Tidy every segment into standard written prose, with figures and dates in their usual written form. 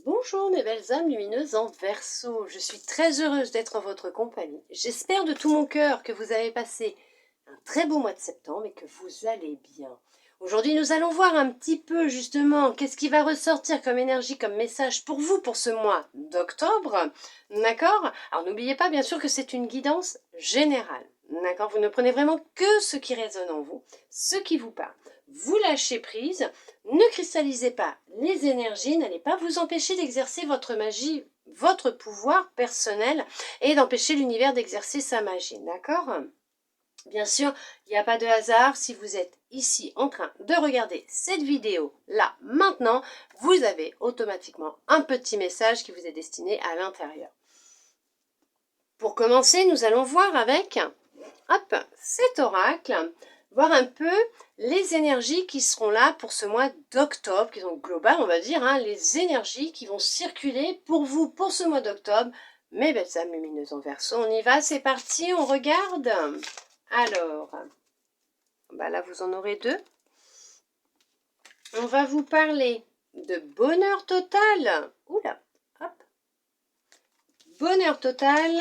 Bonjour mes belles âmes lumineuses en Verseau, je suis très heureuse d'être en votre compagnie. J'espère de tout mon cœur que vous avez passé un très beau mois de septembre et que vous allez bien. Aujourd'hui nous allons voir un petit peu justement qu'est-ce qui va ressortir comme énergie, comme message pour vous pour ce mois d'octobre. D'accord? Alors n'oubliez pas bien sûr que c'est une guidance générale. D'accord? Vous ne prenez vraiment que ce qui résonne en vous, ce qui vous parle. Vous lâchez prise, ne cristallisez pas les énergies, n'allez pas vous empêcher d'exercer votre magie, votre pouvoir personnel et d'empêcher l'univers d'exercer sa magie, d'accord? Bien sûr, il n'y a pas de hasard. Si vous êtes ici en train de regarder cette vidéo là maintenant, vous avez automatiquement un petit message qui vous est destiné à l'intérieur. Pour commencer, nous allons voir avec cet oracle, voir un peu les énergies qui seront là pour ce mois d'octobre, qui sont globales, on va dire, les énergies qui vont circuler pour vous pour ce mois d'octobre. Mes belles âmes lumineuses en Verseau, on y va, c'est parti, on regarde. Alors, là vous en aurez deux. On va vous parler de bonheur total. Oula, hop. Bonheur total,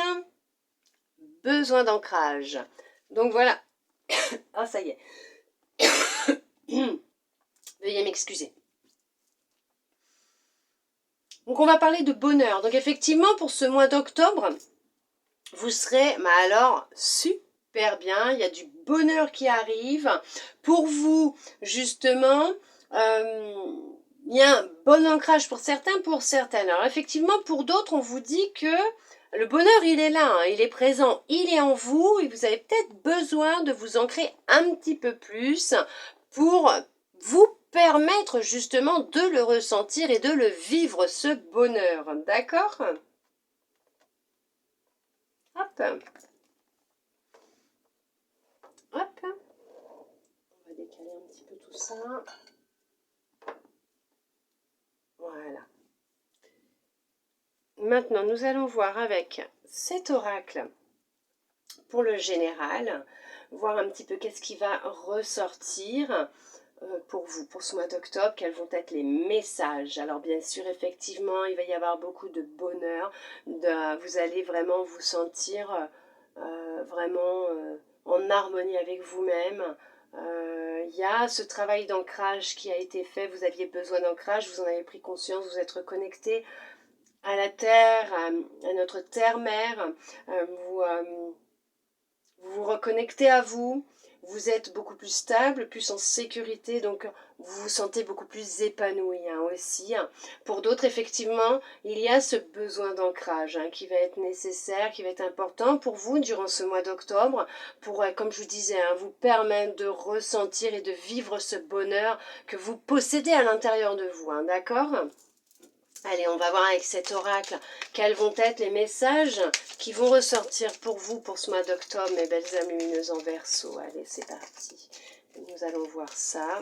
besoin d'ancrage. Donc voilà. Ah, ça y est. Veuillez m'excuser. Donc on va parler de bonheur. Donc effectivement, pour ce mois d'octobre, vous serez, alors, super bien. Il y a du bonheur qui arrive. Pour vous, justement, il y a un bon ancrage pour certains, pour certaines. Alors effectivement, pour d'autres, on vous dit que le bonheur, il est là, il est présent, il est en vous, et vous avez peut-être besoin de vous ancrer un petit peu plus pour vous permettre justement de le ressentir et de le vivre, ce bonheur. D'accord? Hop. Hop. On va décaler un petit peu tout ça. Voilà. Maintenant, nous allons voir avec cet oracle pour le général, voir un petit peu qu'est-ce qui va ressortir pour vous, pour ce mois d'octobre, quels vont être les messages. Alors bien sûr, effectivement, il va y avoir beaucoup de bonheur, vous allez vraiment vous sentir vraiment en harmonie avec vous-même. Il y a ce travail d'ancrage qui a été fait, vous aviez besoin d'ancrage, vous en avez pris conscience, vous êtes reconnecté à la terre, à notre terre-mère, vous vous reconnectez à vous, vous êtes beaucoup plus stable, plus en sécurité, donc vous vous sentez beaucoup plus épanoui aussi. Pour d'autres, effectivement, il y a ce besoin d'ancrage qui va être nécessaire, qui va être important pour vous durant ce mois d'octobre, pour, comme je vous disais, vous permettre de ressentir et de vivre ce bonheur que vous possédez à l'intérieur de vous, d'accord ? Allez, on va voir avec cet oracle quels vont être les messages qui vont ressortir pour vous pour ce mois d'octobre, mes belles âmes lumineuses en Verseau. Allez, c'est parti. Nous allons voir ça.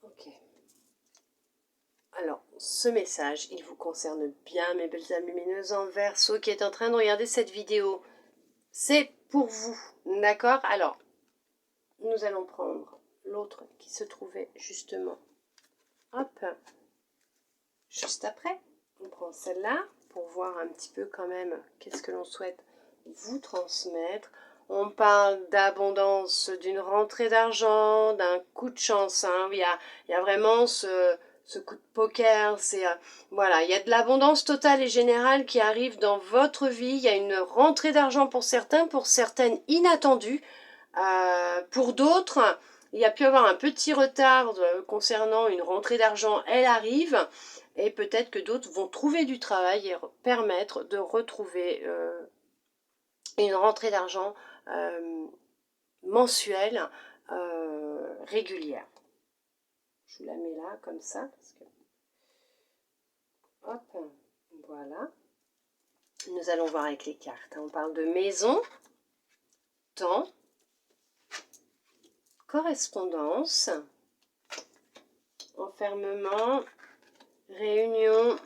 Ok. Alors, ce message, il vous concerne bien, mes belles âmes lumineuses en Verseau qui est en train de regarder cette vidéo. C'est pour vous, d'accord? Alors, nous allons prendre l'autre qui se trouvait justement, hop, juste après. On prend celle-là pour voir un petit peu quand même qu'est-ce que l'on souhaite vous transmettre. On parle d'abondance, d'une rentrée d'argent, d'un coup de chance. Il y a vraiment ce coup de poker, c'est voilà, il y a de l'abondance totale et générale qui arrive dans votre vie. Il y a une rentrée d'argent pour certaines inattendue. Pour d'autres, il y a pu avoir un petit retard concernant une rentrée d'argent, elle arrive. Et peut-être que d'autres vont trouver du travail et permettre de retrouver une rentrée d'argent mensuelle régulière. Je vous la mets là, comme ça, parce que... Hop, voilà. Nous allons voir avec les cartes. On parle de maison, temps, correspondance, enfermement, réunion,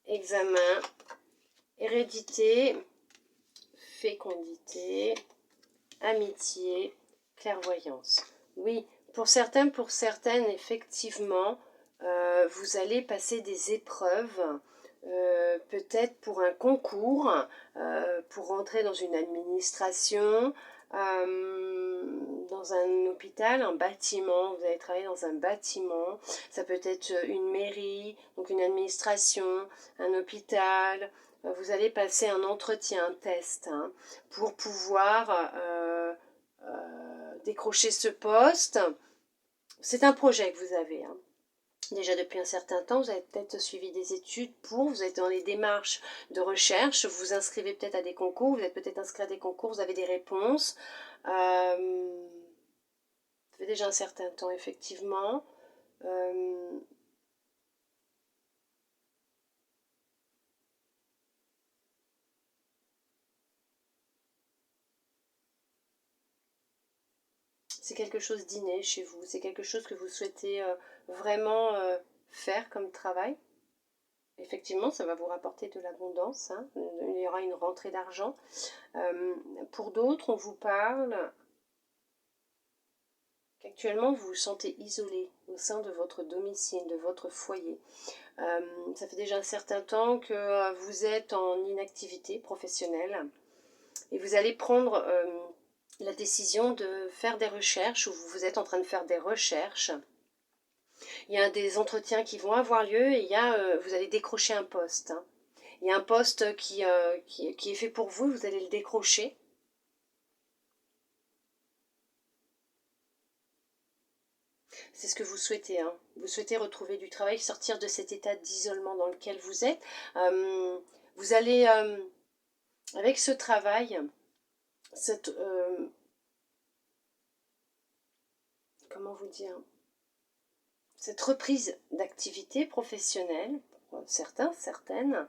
examen, hérédité, fécondité, amitié, clairvoyance. Oui, pour certains, pour certaines, effectivement, vous allez passer des épreuves, peut-être pour un concours, pour rentrer dans une administration, dans un hôpital, un bâtiment, vous allez travailler dans un bâtiment, ça peut être une mairie, donc une administration, un hôpital, vous allez passer un entretien, un test, hein, pour pouvoir décrocher ce poste. C'est un projet que vous avez, hein. Déjà depuis un certain temps, vous avez peut-être suivi des études vous êtes dans les démarches de recherche, vous vous inscrivez peut-être à des concours, vous êtes peut-être inscrit à des concours, vous avez des réponses. Ça fait déjà un certain temps, effectivement. C'est quelque chose d'inné chez vous, c'est quelque chose que vous souhaitez vraiment faire comme travail. Effectivement, ça va vous rapporter de l'abondance, hein. Il y aura une rentrée d'argent. Pour d'autres, on vous parle qu'actuellement vous vous sentez isolé au sein de votre domicile, de votre foyer. Ça fait déjà un certain temps que vous êtes en inactivité professionnelle et vous allez prendre la décision de faire des recherches, ou vous êtes en train de faire des recherches. Il y a des entretiens qui vont avoir lieu et vous allez décrocher un poste, hein. Il y a un poste qui est fait pour vous, vous allez le décrocher. C'est ce que vous souhaitez, hein. Vous souhaitez retrouver du travail, sortir de cet état d'isolement dans lequel vous êtes. Vous allez, avec ce travail, comment vous dire, cette reprise d'activité professionnelle, pour certains, certaines,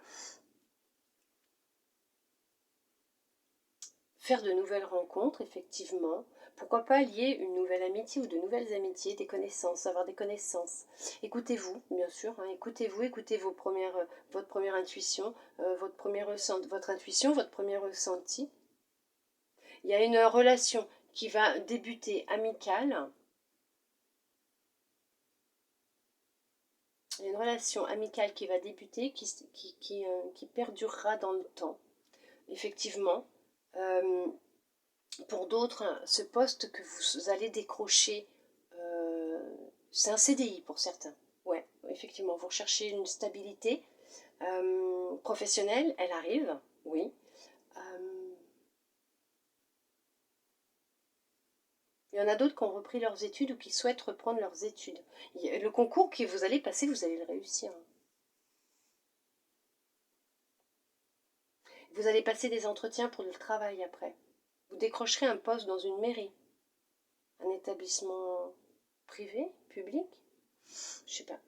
faire de nouvelles rencontres, effectivement. Pourquoi pas lier une nouvelle amitié ou de nouvelles amitiés, des connaissances, avoir des connaissances. Écoutez-vous, bien sûr, hein, écoutez-vous, écoutez votre première intuition, votre intuition, votre premier ressenti. Il y a une relation qui va débuter amicale. Il y a une relation amicale qui va débuter, qui perdurera dans le temps. Effectivement, pour d'autres, ce poste que vous allez décrocher, c'est un CDI pour certains. Ouais, effectivement, vous recherchez une stabilité professionnelle, elle arrive, oui. Il y en a d'autres qui ont repris leurs études ou qui souhaitent reprendre leurs études. Le concours que vous allez passer, vous allez le réussir. Vous allez passer des entretiens pour le travail après. Vous décrocherez un poste dans une mairie, un établissement privé, public, je sais pas.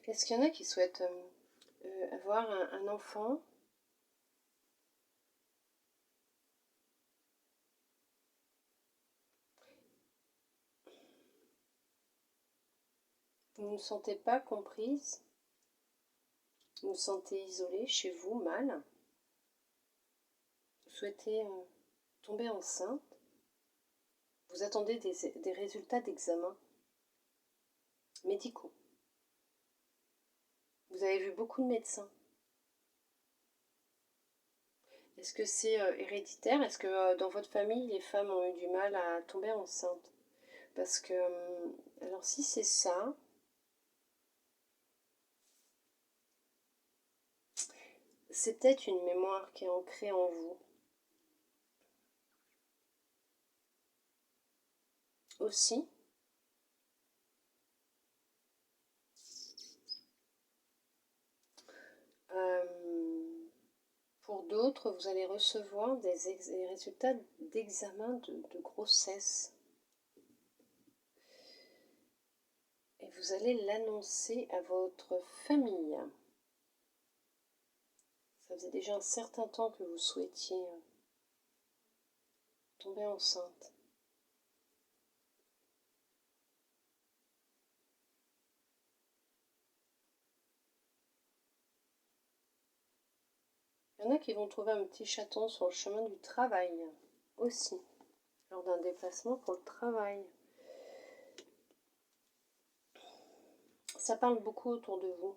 Est-ce qu'il y en a qui souhaitent avoir un enfant? Vous ne vous sentez pas comprise? Vous vous sentez isolée chez vous, mal? Vous souhaitez tomber enceinte? Vous attendez des résultats d'examen médicaux. Vous avez vu beaucoup de médecins. Est-ce que c'est héréditaire? Est-ce que dans votre famille, les femmes ont eu du mal à tomber enceinte? Parce que, alors si c'est ça, c'est peut-être une mémoire qui est ancrée en vous. Aussi, pour d'autres, vous allez recevoir des résultats d'examen de grossesse. Et vous allez l'annoncer à votre famille. Ça faisait déjà un certain temps que vous souhaitiez tomber enceinte. Il y en a qui vont trouver un petit chaton sur le chemin du travail aussi, lors d'un déplacement pour le travail. Ça parle beaucoup autour de vous.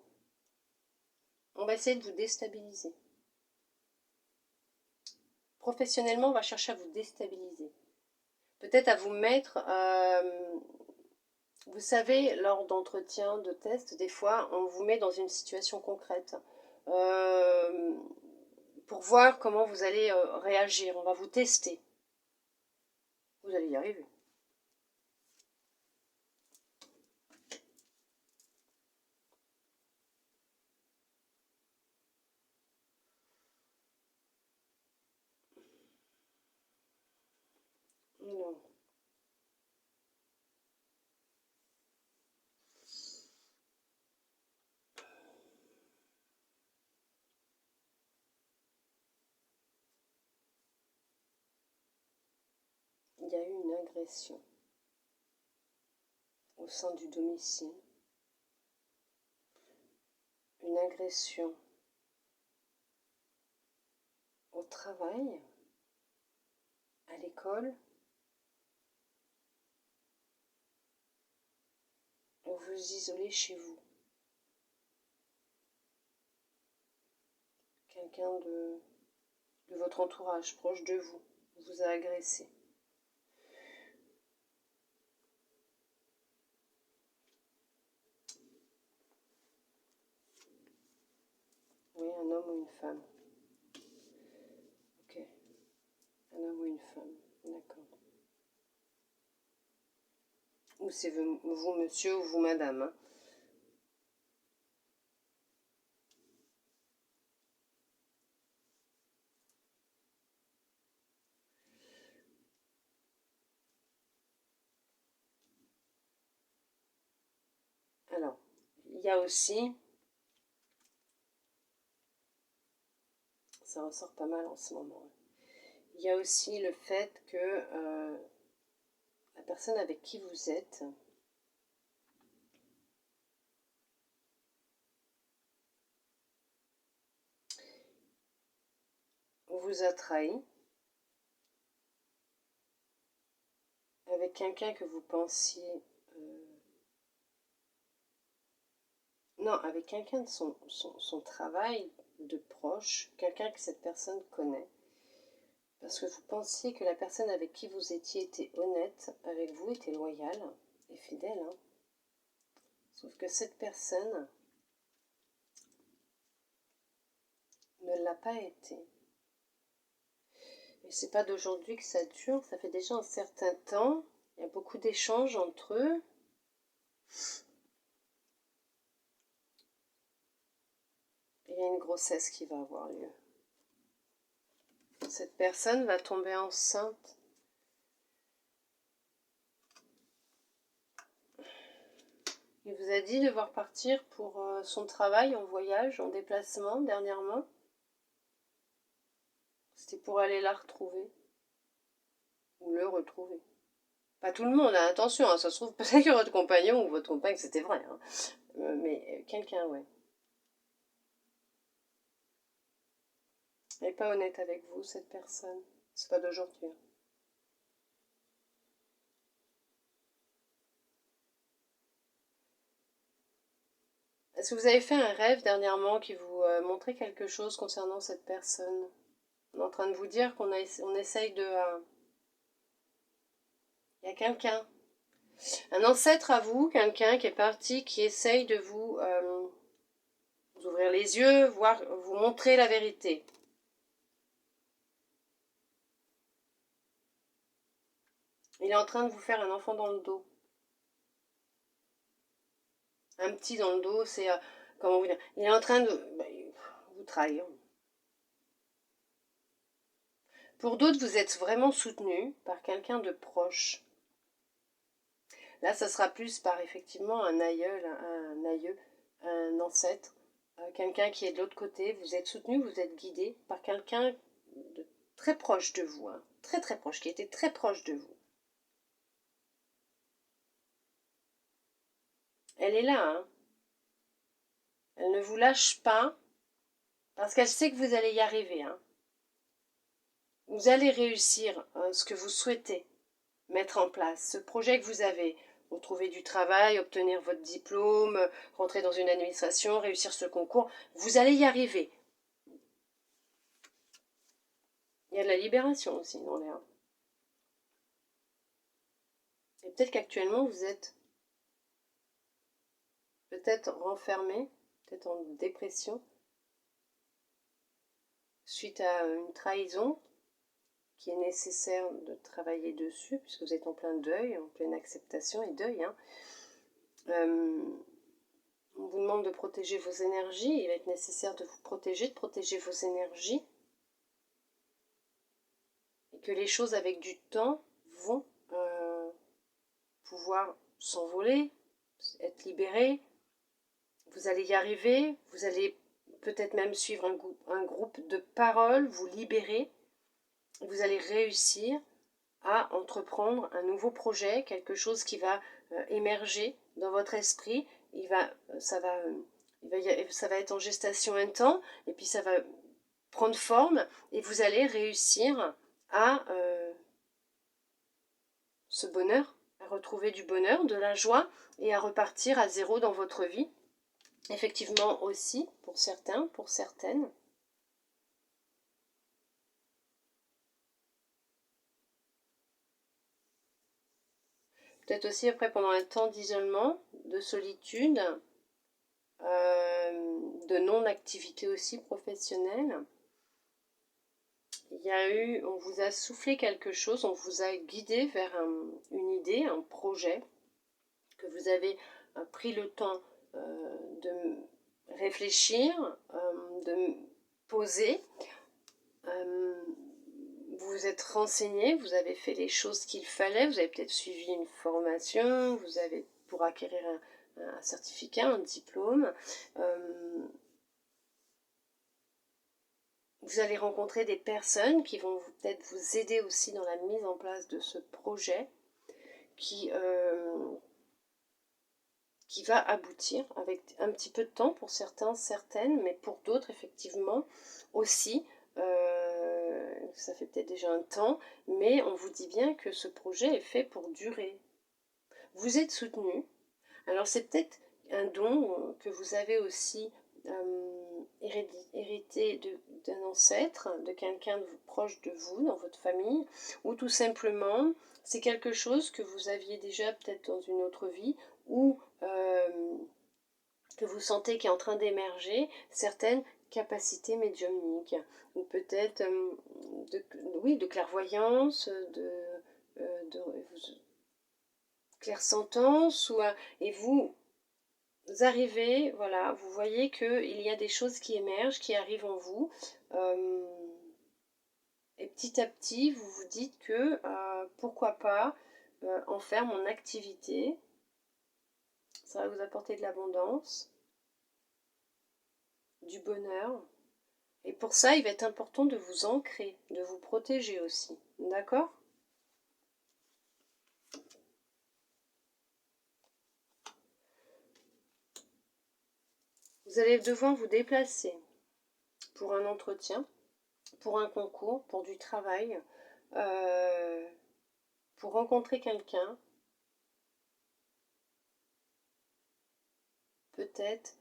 On va essayer de vous déstabiliser. Professionnellement, on va chercher à vous déstabiliser. Peut-être à vous mettre... vous savez, lors d'entretiens, de tests, des fois, on vous met dans une situation concrète. Pour voir comment vous allez réagir. On va vous tester. Vous allez y arriver. Non. Il y a eu une agression au sein du domicile. Une agression au travail, à l'école, ou vous isolez chez vous. Quelqu'un de votre entourage, proche de vous, vous a agressé. Oui, un homme ou une femme. Ok. Un homme ou une femme. D'accord. Ou c'est vous, monsieur, ou vous, madame. Hein. Alors, il y a aussi... Ça ressort pas mal en ce moment. Il y a aussi le fait que la personne avec qui vous êtes vous a trahi avec quelqu'un que vous pensiez... non, avec quelqu'un de son travail, de proche, quelqu'un que cette personne connaît. Parce que vous pensiez que la personne avec qui vous étiez était honnête avec vous, était loyale et fidèle. Hein. Sauf que cette personne ne l'a pas été. Et c'est pas d'aujourd'hui que ça dure, ça fait déjà un certain temps. Il y a beaucoup d'échanges entre eux. Et il y a une grossesse qui va avoir lieu. Cette personne va tomber enceinte. Il vous a dit de devoir partir pour son travail, en voyage, en déplacement, dernièrement. C'était pour aller la retrouver. Ou le retrouver. Pas tout le monde, hein, attention, hein, ça se trouve peut-être que votre compagnon ou votre compagne, c'était vrai. Hein. Mais quelqu'un, ouais. Elle n'est pas honnête avec vous, cette personne. C'est pas d'aujourd'hui. Hein. Est-ce que vous avez fait un rêve dernièrement qui vous montrait quelque chose concernant cette personne? On est en train de vous dire on essaye de... Il y a quelqu'un, un ancêtre à vous, quelqu'un qui est parti, qui essaye de vous ouvrir les yeux, voir, vous montrer la vérité. Il est en train de vous faire un enfant dans le dos. Un petit dans le dos, c'est... comment vous dire? Il est en train de vous trahir. Pour d'autres, vous êtes vraiment soutenu par quelqu'un de proche. Là, ça sera plus par effectivement un aïeux, un ancêtre, quelqu'un qui est de l'autre côté. Vous êtes soutenu, vous êtes guidé par quelqu'un de très proche de vous, hein, très très proche, qui était très proche de vous. Elle est là, hein. Elle ne vous lâche pas parce qu'elle sait que vous allez y arriver, hein. Vous allez réussir ce que vous souhaitez mettre en place, ce projet que vous avez. Retrouver du travail, obtenir votre diplôme, rentrer dans une administration, réussir ce concours. Vous allez y arriver. Il y a de la libération aussi dans l'air. Et peut-être qu'actuellement vous êtes peut-être renfermé, peut-être en dépression, suite à une trahison qui est nécessaire de travailler dessus, puisque vous êtes en plein deuil, en pleine acceptation et deuil. Hein. On vous demande de protéger vos énergies, il va être nécessaire de vous protéger, de protéger vos énergies, et que les choses avec du temps vont pouvoir s'envoler, être libérées. Vous allez y arriver, vous allez peut-être même suivre un groupe de paroles, vous libérer, vous allez réussir à entreprendre un nouveau projet, quelque chose qui va émerger dans votre esprit. Ça va être en gestation un temps, et puis ça va prendre forme, et vous allez réussir à ce bonheur, à retrouver du bonheur, de la joie, et à repartir à zéro dans votre vie. Effectivement aussi, pour certains, pour certaines. Peut-être aussi après pendant un temps d'isolement, de solitude, de non-activité aussi professionnelle. Il y a eu, on vous a soufflé quelque chose, on vous a guidé vers une idée, un projet, que vous avez pris le temps de réfléchir, de poser. Vous vous êtes renseigné, vous avez fait les choses qu'il fallait, vous avez peut-être suivi une formation, vous avez pour acquérir un certificat, un diplôme. Vous allez rencontrer des personnes qui vont peut-être vous aider aussi dans la mise en place de ce projet qui va aboutir avec un petit peu de temps pour certains, certaines, mais pour d'autres effectivement aussi. Ça fait peut-être déjà un temps, mais on vous dit bien que ce projet est fait pour durer. Vous êtes soutenu. Alors c'est peut-être un don que vous avez aussi hérité d'un ancêtre, de quelqu'un de proche de vous, dans votre famille, ou tout simplement c'est quelque chose que vous aviez déjà peut-être dans une autre vie, ou que vous sentez qui est en train d'émerger certaines capacités médiumniques, ou peut-être de clairvoyance, de clairsentence, et vous arrivez, voilà, vous voyez qu'il y a des choses qui émergent, qui arrivent en vous, et petit à petit, vous vous dites que pourquoi pas en faire mon activité, ça va vous apporter de l'abondance, du bonheur, et pour ça, il va être important de vous ancrer, de vous protéger aussi, d'accord ? Vous allez devoir vous déplacer pour un entretien, pour un concours, pour du travail, pour rencontrer quelqu'un, peut-être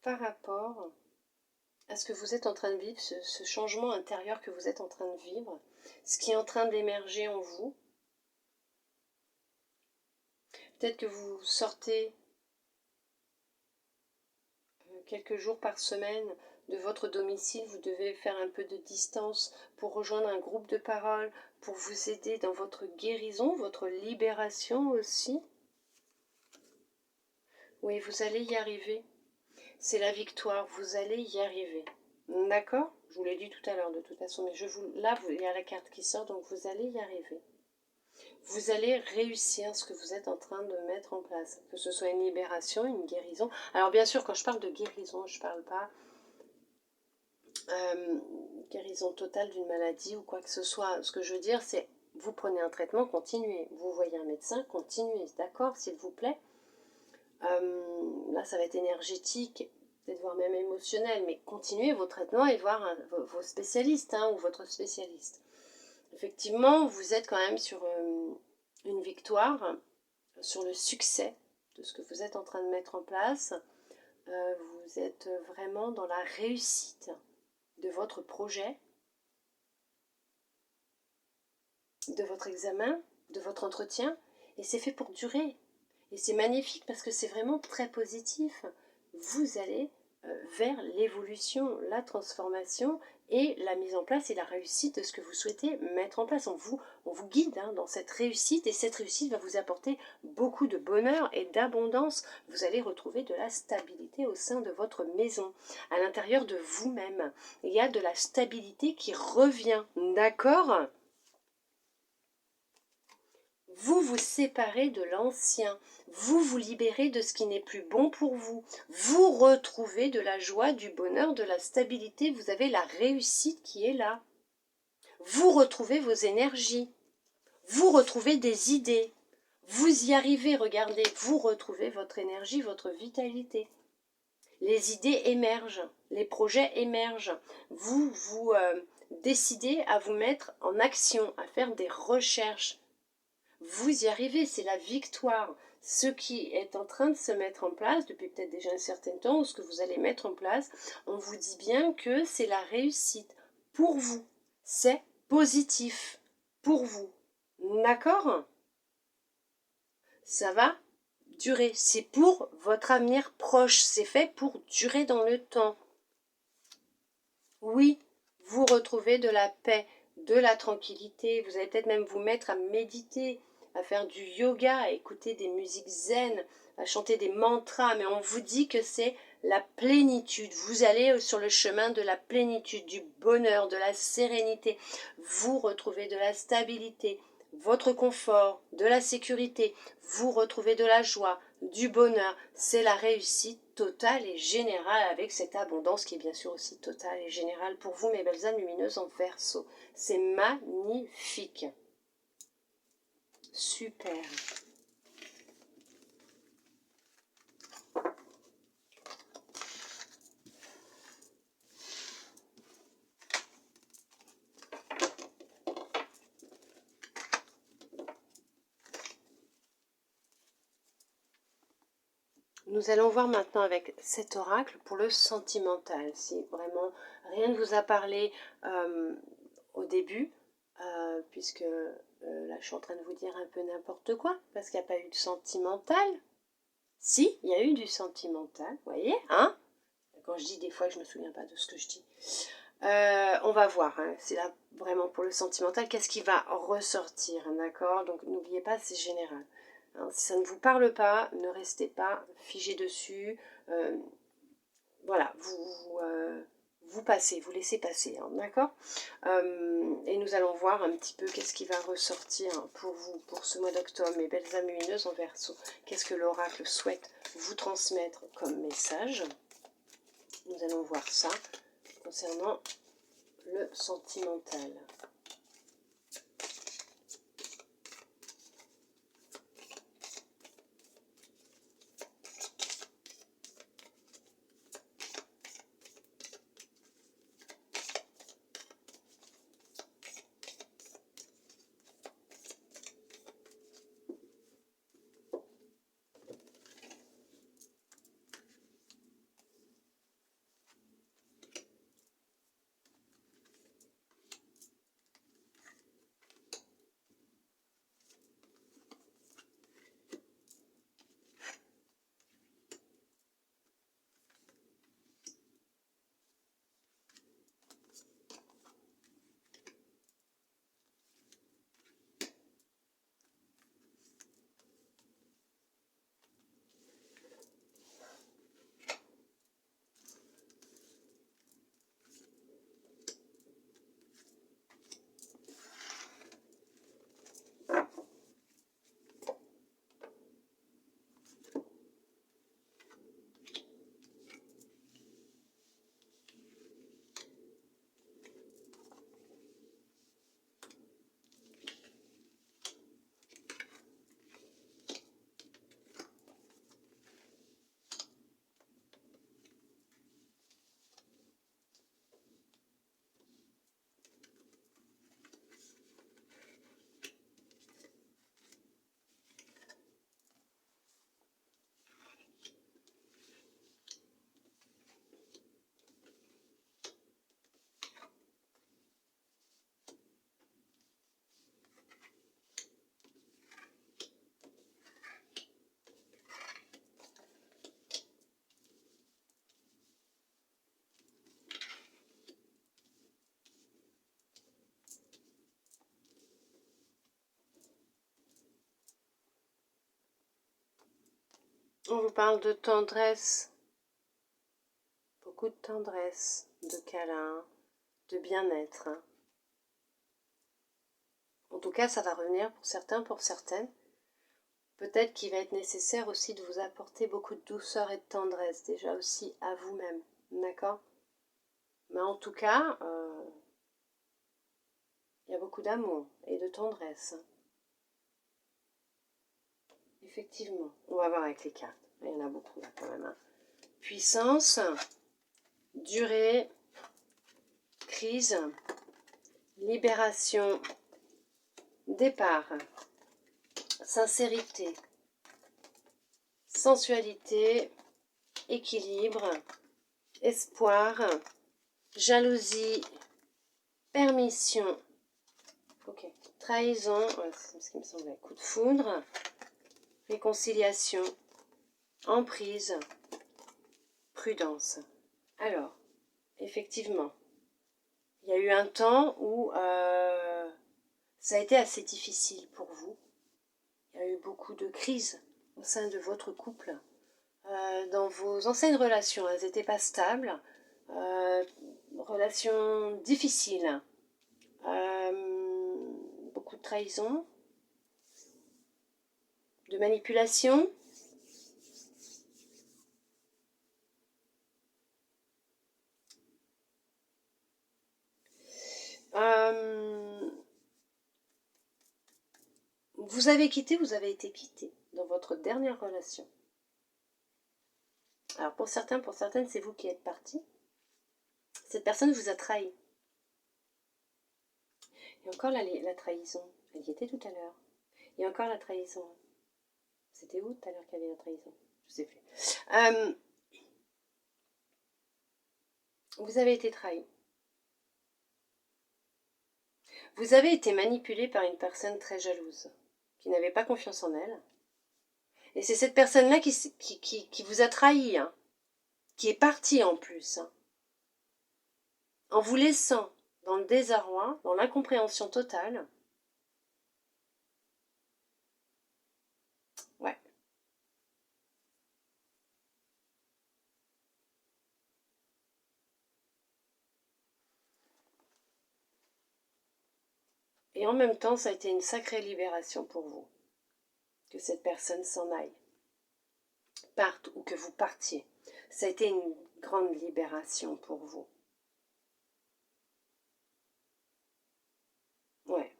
par rapport à ce que vous êtes en train de vivre, ce changement intérieur que vous êtes en train de vivre, ce qui est en train d'émerger en vous. Peut-être que vous sortez quelques jours par semaine de votre domicile, vous devez faire un peu de distance pour rejoindre un groupe de parole, pour vous aider dans votre guérison, votre libération aussi. Oui, vous allez y arriver. C'est la victoire, vous allez y arriver. D'accord? Je vous l'ai dit tout à l'heure de toute façon, mais là, il y a la carte qui sort, donc vous allez y arriver. Vous allez réussir ce que vous êtes en train de mettre en place, que ce soit une libération, une guérison. Alors bien sûr, quand je parle de guérison, je ne parle pas guérison totale d'une maladie ou quoi que ce soit. Ce que je veux dire, c'est vous prenez un traitement, continuez. Vous voyez un médecin, continuez. D'accord, s'il vous plaît. Là, ça va être énergétique, peut-être voire même émotionnel, mais continuez vos traitements et voir vos spécialistes ou votre spécialiste. Effectivement, vous êtes quand même sur une victoire, sur le succès de ce que vous êtes en train de mettre en place. Vous êtes vraiment dans la réussite de votre projet, de votre examen, de votre entretien, et c'est fait pour durer. Et c'est magnifique parce que c'est vraiment très positif. Vous allez vers l'évolution, la transformation et la mise en place et la réussite de ce que vous souhaitez mettre en place. On vous guide dans cette réussite, et cette réussite va vous apporter beaucoup de bonheur et d'abondance. Vous allez retrouver de la stabilité au sein de votre maison, à l'intérieur de vous-même. Il y a de la stabilité qui revient, d'accord ? Vous vous séparez de l'ancien, vous vous libérez de ce qui n'est plus bon pour vous, vous retrouvez de la joie, du bonheur, de la stabilité, vous avez la réussite qui est là. Vous retrouvez vos énergies, vous retrouvez des idées, vous y arrivez, regardez, vous retrouvez votre énergie, votre vitalité. Les idées émergent, les projets émergent, vous décidez à vous mettre en action, à faire des recherches. Vous y arrivez, c'est la victoire. Ce qui est en train de se mettre en place depuis peut-être déjà un certain temps, ou ce que vous allez mettre en place, on vous dit bien que c'est la réussite pour vous. C'est positif pour vous. D'accord? Ça va durer. C'est pour votre avenir proche. C'est fait pour durer dans le temps. Oui, vous retrouvez de la paix, de la tranquillité. Vous allez peut-être même vous mettre à méditer, à faire du yoga, à écouter des musiques zen, à chanter des mantras, mais on vous dit que c'est la plénitude. Vous allez sur le chemin de la plénitude, du bonheur, de la sérénité. Vous retrouvez de la stabilité, votre confort, de la sécurité. Vous retrouvez de la joie, du bonheur. C'est la réussite totale et générale, avec cette abondance qui est bien sûr aussi totale et générale pour vous, mes belles âmes lumineuses en Verseau. C'est magnifique. Super. Nous allons voir maintenant avec cet oracle pour le sentimental. Si vraiment rien ne vous a parlé au début, puisque là je suis en train de vous dire un peu n'importe quoi, parce qu'il n'y a pas eu de sentimental. Si, il y a eu du sentimental, vous voyez, hein? Quand je dis des fois, je ne me souviens pas de ce que je dis. On va voir, c'est là vraiment pour le sentimental, qu'est-ce qui va ressortir, d'accord? Donc n'oubliez pas, c'est général. Si ça ne vous parle pas, ne restez pas figé dessus. Voilà, vous passez, vous laissez passer, d'accord? Et nous allons voir un petit peu qu'est-ce qui va ressortir pour vous, pour ce mois d'octobre, mes belles âmes lumineuses en Verseau. Qu'est-ce que l'oracle souhaite vous transmettre comme message? Nous allons voir ça concernant le sentimental. On vous parle de tendresse, beaucoup de tendresse, de câlin, de bien-être. En tout cas, ça va revenir pour certains, pour certaines. Peut-être qu'il va être nécessaire aussi de vous apporter beaucoup de douceur et de tendresse, déjà aussi à vous-même, d'accord? Mais en tout cas, il y a beaucoup d'amour et de tendresse. Effectivement, on va voir avec les cartes. Il y en a beaucoup là quand même. Hein. Puissance, durée, crise, libération, départ, sincérité, sensualité, équilibre, espoir, jalousie, permission, ok, trahison, c'est ce qui me semblait, coup de foudre, réconciliation, emprise, prudence. Alors, effectivement, il y a eu un temps où ça a été assez difficile pour vous. Il y a eu beaucoup de crises au sein de votre couple. Dans vos anciennes relations, elles n'étaient pas stables. Relations difficiles. Beaucoup de trahison, de manipulation. Vous avez été quitté dans votre dernière relation. Alors pour certains, pour certaines, c'est vous qui êtes parti. Cette personne vous a trahi. Et encore la trahison, elle y était tout à l'heure. Et encore la trahison. C'était où tout à l'heure qu'il y avait la trahison? Je sais plus. Vous avez été trahi. Vous avez été manipulé par une personne très jalouse, qui n'avait pas confiance en elle. Et c'est cette personne-là qui vous a trahi, hein, qui est partie en plus, hein, en vous laissant dans le désarroi, dans l'incompréhension totale. Ouais. Et en même temps, ça a été une sacrée libération pour vous. Que cette personne s'en aille, parte ou que vous partiez. Ça a été une grande libération pour vous. Ouais.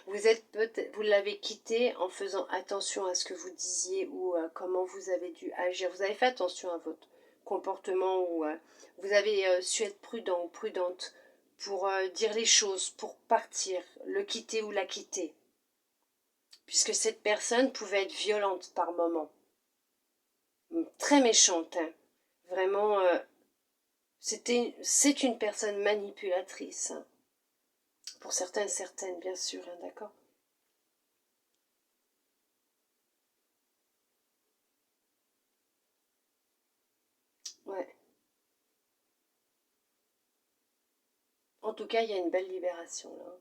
Vous l'avez quitté en faisant attention à ce que vous disiez ou comment vous avez dû agir. Vous avez fait attention à votre comportement ou vous avez su être prudent ou prudente pour dire les choses, pour partir, le quitter ou la quitter. Puisque cette personne pouvait être violente par moments. Très méchante. Hein. Vraiment, c'est une personne manipulatrice. Hein. Pour certains, certaines, bien sûr, hein, d'accord. Ouais. En tout cas, il y a une belle libération là.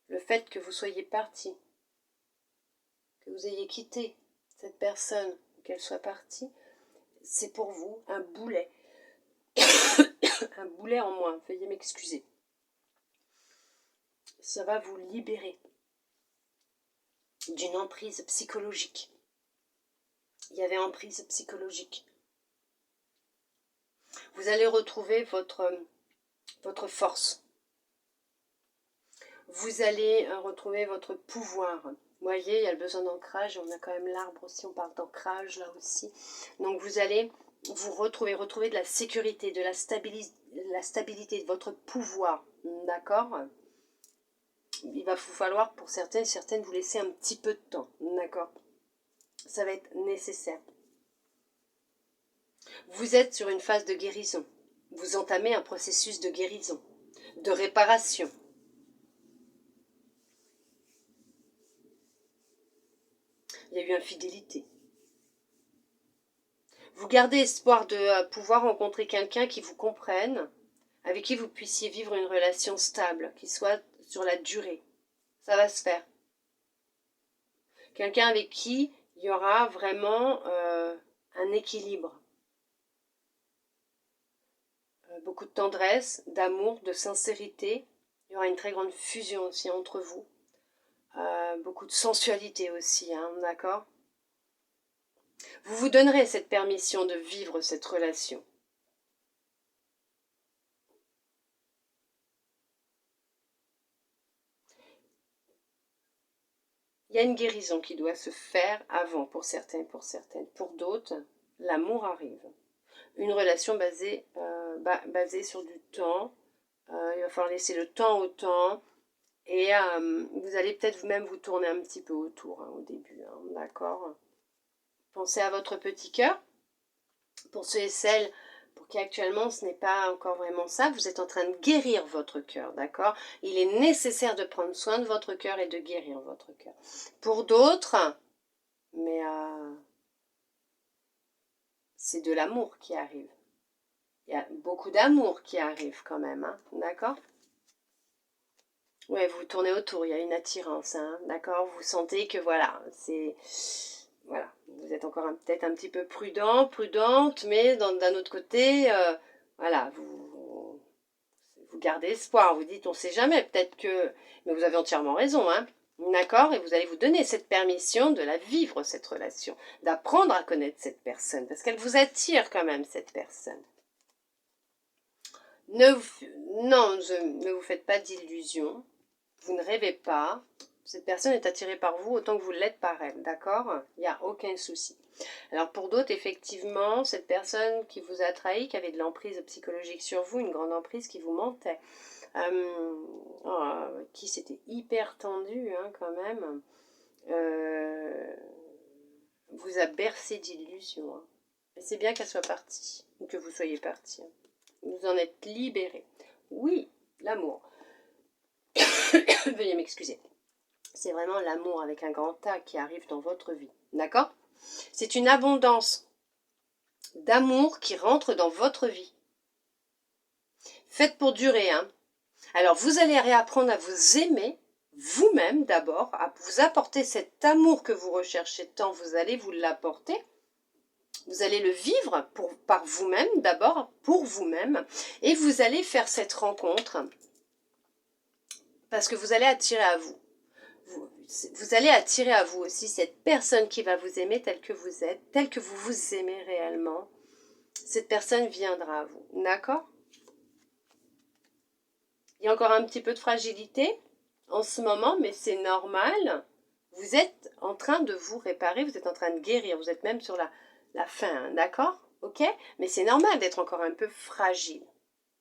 Le fait que vous soyez parti, que vous ayez quitté cette personne, qu'elle soit partie, c'est pour vous un boulet. Un boulet en moins, veuillez m'excuser. Ça va vous libérer d'une emprise psychologique. Il y avait emprise psychologique. Vous allez retrouver votre force. Vous allez retrouver votre pouvoir. Vous voyez, il y a le besoin d'ancrage. On a quand même l'arbre aussi, on parle d'ancrage là aussi. Donc vous allez vous retrouver de la sécurité, de la stabilité de votre pouvoir. D'accord? Il va vous falloir pour certaines vous laisser un petit peu de temps. D'accord? Ça va être nécessaire. Vous êtes sur une phase de guérison. Vous entamez un processus de guérison, de réparation. Il y a eu infidélité. Vous gardez espoir de pouvoir rencontrer quelqu'un qui vous comprenne, avec qui vous puissiez vivre une relation stable, qui soit sur la durée. Ça va se faire. Quelqu'un avec qui il y aura vraiment un équilibre. Beaucoup de tendresse, d'amour, de sincérité. Il y aura une très grande fusion aussi entre vous. Beaucoup de sensualité aussi, hein, d'accord? Vous vous donnerez cette permission de vivre cette relation. Il y a une guérison qui doit se faire avant pour certains et pour certaines. Pour d'autres, l'amour arrive. Une relation basée sur du temps. Il va falloir laisser le temps au temps. Et vous allez peut-être vous-même vous tourner un petit peu autour hein, au début. Hein, d'accord? Pensez à votre petit cœur. Pour ceux et celles pour qui actuellement ce n'est pas encore vraiment ça, vous êtes en train de guérir votre cœur, d'accord? Il est nécessaire de prendre soin de votre cœur et de guérir votre cœur. Pour d'autres, mais c'est de l'amour qui arrive. Il y a beaucoup d'amour qui arrive quand même, hein, d'accord? Ouais, vous tournez autour, il y a une attirance, hein, d'accord? Vous sentez que voilà, c'est... Voilà, vous êtes encore peut-être un petit peu prudente, mais d'un autre côté, voilà, vous gardez espoir, vous dites on ne sait jamais, peut-être que... Mais vous avez entièrement raison, hein, d'accord? Et vous allez vous donner cette permission de la vivre, cette relation, d'apprendre à connaître cette personne, parce qu'elle vous attire quand même, cette personne. Non, ne vous faites pas d'illusions, vous ne rêvez pas, cette personne est attirée par vous autant que vous l'êtes par elle, d'accord? Il n'y a aucun souci. Alors pour d'autres, effectivement, cette personne qui vous a trahi, qui avait de l'emprise psychologique sur vous, une grande emprise qui vous mentait, qui s'était hyper tendu hein, quand même, vous a bercé d'illusions. Hein. Et c'est bien qu'elle soit partie, ou que vous soyez parti. Hein. Vous en êtes libéré. Oui, l'amour. Veuillez m'excuser. C'est vraiment l'amour avec un grand A qui arrive dans votre vie. D'accord? C'est une abondance d'amour qui rentre dans votre vie. Faites pour durer, hein. Alors, vous allez réapprendre à vous aimer, vous-même d'abord, à vous apporter cet amour que vous recherchez tant, vous allez vous l'apporter. Vous allez le vivre par vous-même d'abord, pour vous-même, et vous allez faire cette rencontre parce que vous allez attirer à vous. Vous allez attirer à vous aussi cette personne qui va vous aimer tel que vous êtes, tel que vous vous aimez réellement. Cette personne viendra à vous, d'accord? Il y a encore un petit peu de fragilité en ce moment, mais c'est normal. Vous êtes en train de vous réparer, vous êtes en train de guérir, vous êtes même sur la fin, hein, d'accord? Ok? Mais c'est normal d'être encore un peu fragile.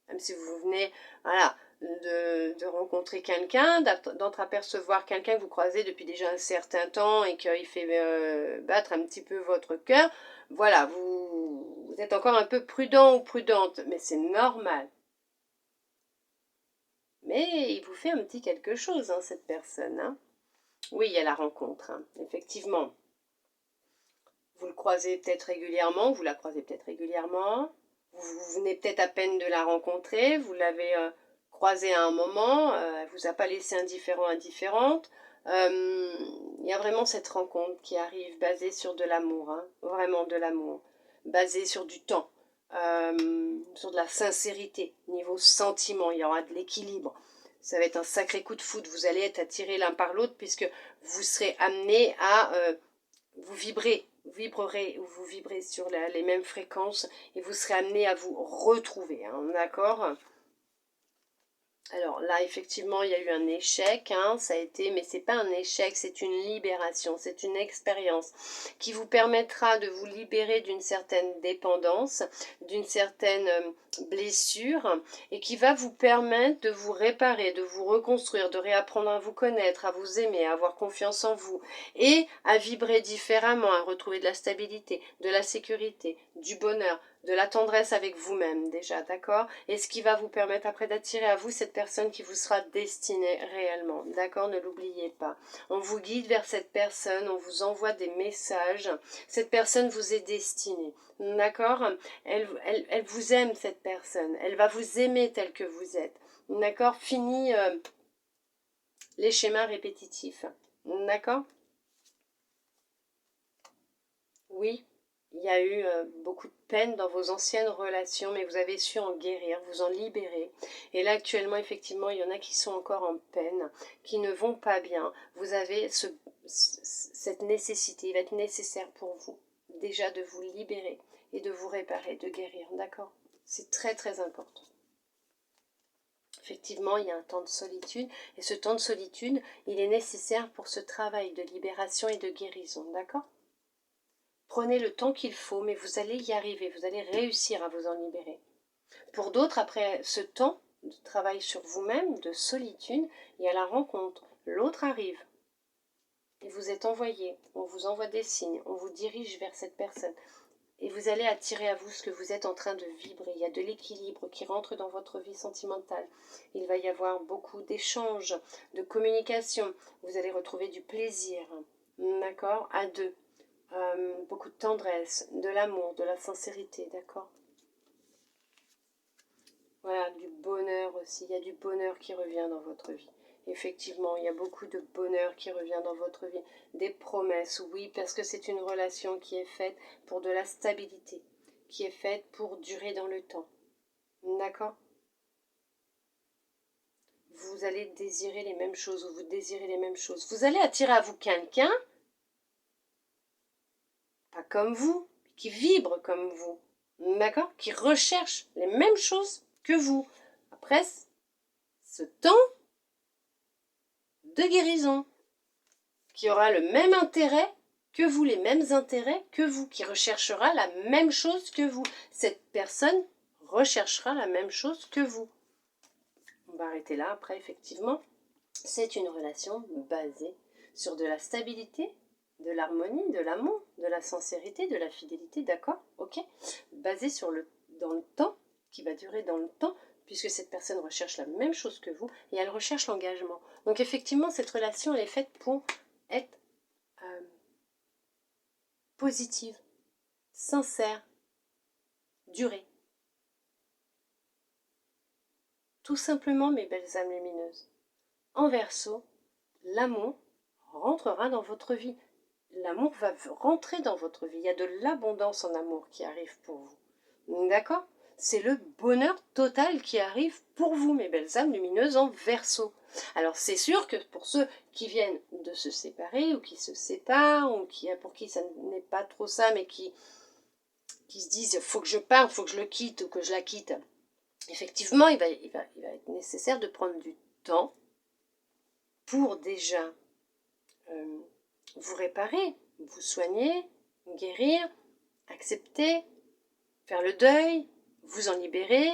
Même si vous venez, voilà, de rencontrer quelqu'un, d'entreapercevoir quelqu'un que vous croisez depuis déjà un certain temps et qu'il fait battre un petit peu votre cœur, voilà, vous êtes encore un peu prudent ou prudente, mais c'est normal. Mais il vous fait un petit quelque chose, hein, cette personne. Hein. Oui, il y a la rencontre, hein, effectivement. Vous le croisez peut-être régulièrement, vous la croisez peut-être régulièrement. Vous venez peut-être à peine de la rencontrer, vous l'avez croisée à un moment, elle ne vous a pas laissé indifférente. Il y a vraiment cette rencontre qui arrive basée sur de l'amour, hein, vraiment de l'amour, basée sur du temps, sur de la sincérité, niveau sentiment, il y aura de l'équilibre. Ça va être un sacré coup de foudre, vous allez être attirés l'un par l'autre puisque vous serez amenés à vous vibrez sur les mêmes fréquences et vous serez amenés à vous retrouver, hein, d'accord? Alors là, effectivement, il y a eu un échec, hein, ça a été, mais c'est pas un échec, c'est une libération, c'est une expérience qui vous permettra de vous libérer d'une certaine dépendance, d'une certaine blessure, et qui va vous permettre de vous réparer, de vous reconstruire, de réapprendre à vous connaître, à vous aimer, à avoir confiance en vous, et à vibrer différemment, à retrouver de la stabilité, de la sécurité, du bonheur, de la tendresse avec vous-même déjà, d'accord? Et ce qui va vous permettre après d'attirer à vous cette personne qui vous sera destinée réellement, d'accord? Ne l'oubliez pas. On vous guide vers cette personne, on vous envoie des messages. Cette personne vous est destinée, d'accord? Elle vous aime, cette personne. Elle va vous aimer tel que vous êtes, d'accord? Fini les schémas répétitifs, d'accord? Oui, il y a eu beaucoup de peine dans vos anciennes relations, mais vous avez su en guérir, vous en libérer. Et là, actuellement, effectivement, il y en a qui sont encore en peine, qui ne vont pas bien. Vous avez cette nécessité, il va être nécessaire pour vous, déjà de vous libérer et de vous réparer, de guérir, d'accord? C'est très très important. Effectivement, il y a un temps de solitude, et ce temps de solitude, il est nécessaire pour ce travail de libération et de guérison, d'accord? Prenez le temps qu'il faut, mais vous allez y arriver, vous allez réussir à vous en libérer. Pour d'autres, après ce temps de travail sur vous-même, de solitude, il y a la rencontre. L'autre arrive et vous êtes envoyé, on vous envoie des signes, on vous dirige vers cette personne. Et vous allez attirer à vous ce que vous êtes en train de vibrer. Il y a de l'équilibre qui rentre dans votre vie sentimentale. Il va y avoir beaucoup d'échanges, de communication. Vous allez retrouver du plaisir, d'accord, à deux. Beaucoup de tendresse, de l'amour, de la sincérité, d'accord? Voilà, du bonheur aussi. Il y a du bonheur qui revient dans votre vie. Effectivement, il y a beaucoup de bonheur qui revient dans votre vie. Des promesses, oui, parce que c'est une relation qui est faite pour de la stabilité, qui est faite pour durer dans le temps. D'accord? Vous allez désirer les mêmes choses, ou vous désirez les mêmes choses. Vous allez attirer à vous quelqu'un, pas comme vous, qui vibre comme vous. D'accord? Qui recherche les mêmes choses que vous. Après ce temps de guérison, qui aura le même intérêt que vous, les mêmes intérêts que vous, qui recherchera la même chose que vous. Cette personne recherchera la même chose que vous. On va arrêter là. Après, effectivement, c'est une relation basée sur de la stabilité, de l'harmonie, de l'amour, de la sincérité, de la fidélité, d'accord? Ok? Basée dans le temps, qui va durer dans le temps, puisque cette personne recherche la même chose que vous, et elle recherche l'engagement. Donc effectivement, cette relation, elle est faite pour être euh, positive, sincère, durée. Tout simplement, mes belles âmes lumineuses. En Verseau, l'amour rentrera dans votre vie. L'amour va rentrer dans votre vie. Il y a de l'abondance en amour qui arrive pour vous. D'accord? C'est le bonheur total qui arrive pour vous, mes belles âmes lumineuses en Verseau. Alors c'est sûr que pour ceux qui viennent de se séparer ou qui se séparent ou pour qui ça n'est pas trop ça, mais qui se disent faut que je parte, faut que je le quitte ou que je la quitte, effectivement il va être nécessaire de prendre du temps pour déjà euh, vous réparer, vous soigner, guérir, accepter, faire le deuil, vous en libérer,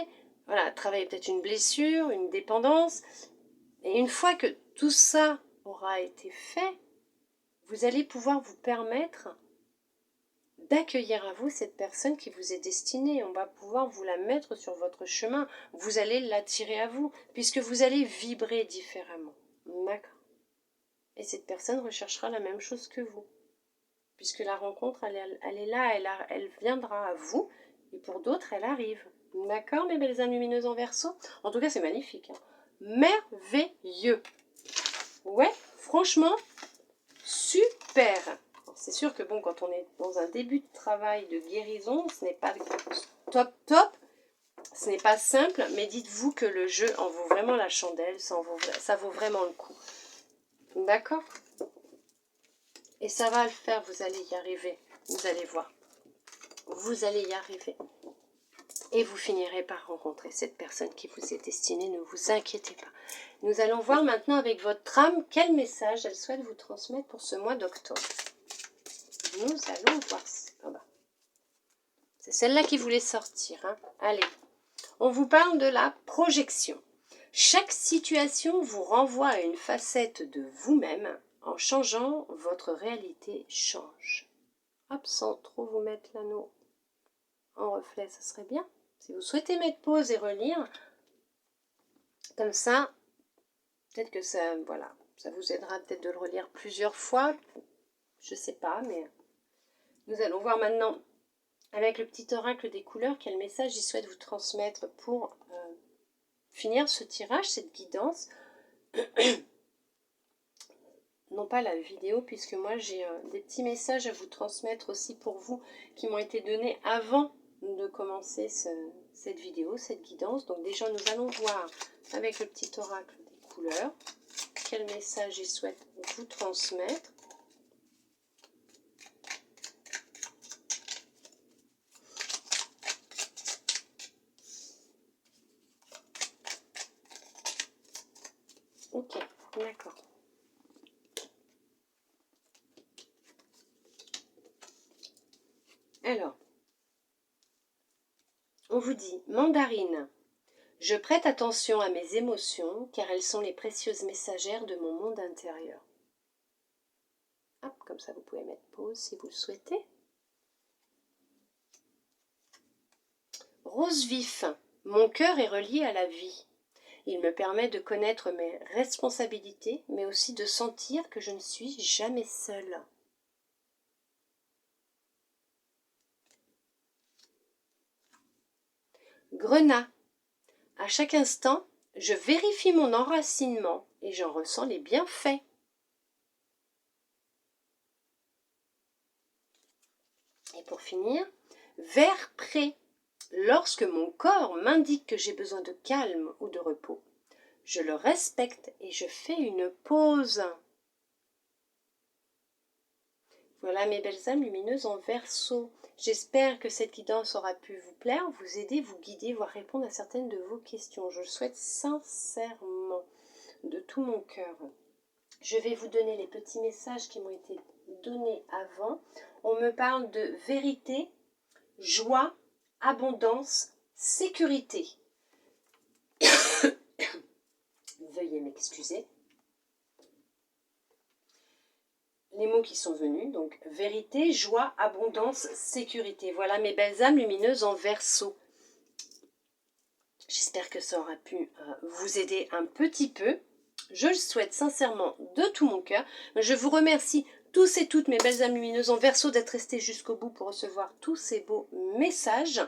voilà, travailler peut-être une blessure, une dépendance. Et une fois que tout ça aura été fait, vous allez pouvoir vous permettre d'accueillir à vous cette personne qui vous est destinée. On va pouvoir vous la mettre sur votre chemin. Vous allez l'attirer à vous, puisque vous allez vibrer différemment. D'accord? Et cette personne recherchera la même chose que vous. Puisque la rencontre, elle est là, elle viendra à vous. Et pour d'autres, elle arrive. D'accord, mes belles âmes lumineuses en Verseau? En tout cas, c'est magnifique. Hein. Merveilleux. Ouais, franchement, super. C'est sûr que bon, quand on est dans un début de travail de guérison, ce n'est pas top, ce n'est pas simple, mais dites-vous que le jeu en vaut vraiment la chandelle, ça vaut vraiment le coup. D'accord? Et ça va le faire, vous allez y arriver, vous allez voir. Vous allez y arriver. Et vous finirez par rencontrer cette personne qui vous est destinée, ne vous inquiétez pas. Nous allons voir maintenant avec votre âme quel message elle souhaite vous transmettre pour ce mois d'octobre. Nous allons voir ça. Oh bah. C'est celle-là qui voulait sortir. Hein. Allez, on vous parle de la projection. Chaque situation vous renvoie à une facette de vous-même. En changeant, votre réalité change. Hop, sans trop vous mettre l'anneau en reflet, ça serait bien. Si vous souhaitez mettre pause et relire, comme ça, peut-être que ça, voilà, ça vous aidera peut-être de le relire plusieurs fois. Je sais pas, mais nous allons voir maintenant avec le petit oracle des couleurs quel message il souhaite vous transmettre pour finir ce tirage, cette guidance. non pas la vidéo, puisque moi j'ai des petits messages à vous transmettre aussi pour vous qui m'ont été donnés avant de commencer cette vidéo, cette guidance. Donc déjà nous allons voir avec le petit oracle des couleurs quel message il souhaite vous transmettre. Ok, d'accord. Alors, on vous dit mandarine. Je prête attention à mes émotions car elles sont les précieuses messagères de mon monde intérieur. Hop, comme ça vous pouvez mettre pause si vous le souhaitez. Rose vif, mon cœur est relié à la vie. Il me permet de connaître mes responsabilités, mais aussi de sentir que je ne suis jamais seule. Grenat, à chaque instant, je vérifie mon enracinement et j'en ressens les bienfaits. Et pour finir, vert prêt, lorsque mon corps m'indique que j'ai besoin de calme ou de repos, je le respecte et je fais une pause. Voilà mes belles âmes lumineuses en Verseau. J'espère que cette guidance aura pu vous plaire, vous aider, vous guider, voire répondre à certaines de vos questions. Je le souhaite sincèrement, de tout mon cœur. Je vais vous donner les petits messages qui m'ont été donnés avant. On me parle de vérité, joie, abondance, sécurité. Veuillez m'excuser. Les mots qui sont venus, donc vérité, joie, abondance, sécurité. Voilà mes belles âmes lumineuses en Verseau. J'espère que ça aura pu vous aider un petit peu. Je le souhaite sincèrement de tout mon cœur. Je vous remercie tous et toutes mes belles âmes lumineuses en Verseau d'être restés jusqu'au bout pour recevoir tous ces beaux messages.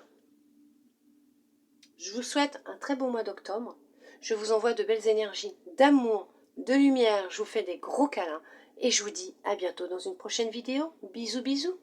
Je vous souhaite un très beau mois d'octobre. Je vous envoie de belles énergies d'amour, de lumière. Je vous fais des gros câlins. Et je vous dis à bientôt dans une prochaine vidéo. Bisous bisous.